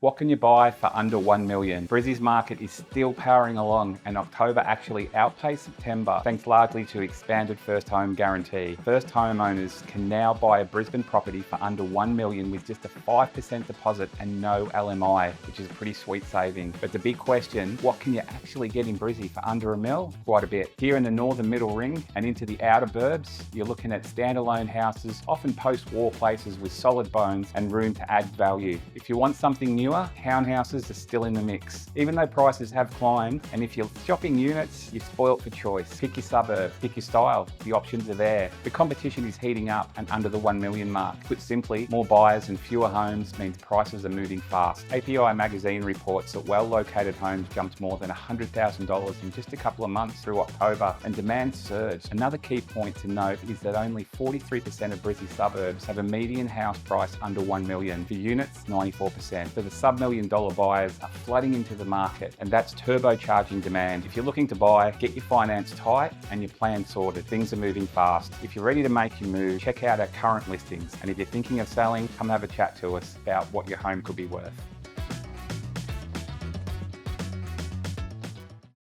What can you buy for under 1 million? Brizzy's market is still powering along, and October actually outpaced September thanks largely to expanded first home guarantee. First homeowners can now buy a Brisbane property for under 1 million with just a 5% deposit and no LMI, which is a pretty sweet saving. But the big question, what can you actually get in Brizzy for under a mil? Quite a bit. Here in the northern middle ring and into the outer burbs, you're looking at standalone houses, often post-war places with solid bones and room to add value. If you want something newer, townhouses are still in the mix. Even though prices have climbed, and if you're shopping units, you're spoilt for choice. Pick your suburb, pick your style, the options are there. The competition is heating up and under the 1 million mark. Put simply, more buyers and fewer homes means prices are moving fast. API magazine reports that well-located homes jumped more than $100,000 in just a couple of months through October, and demand surged. Another key point to note is that only 43% of Brizzy suburbs have a median house price under 1 million. For units, 94%. For the sub-$1 million buyers are flooding into the market, and that's turbocharging demand. If you're looking to buy, get your finance tight and your plan sorted. Things are moving fast. If you're ready to make your move, check out our current listings. And if you're thinking of selling, come have a chat to us about what your home could be worth.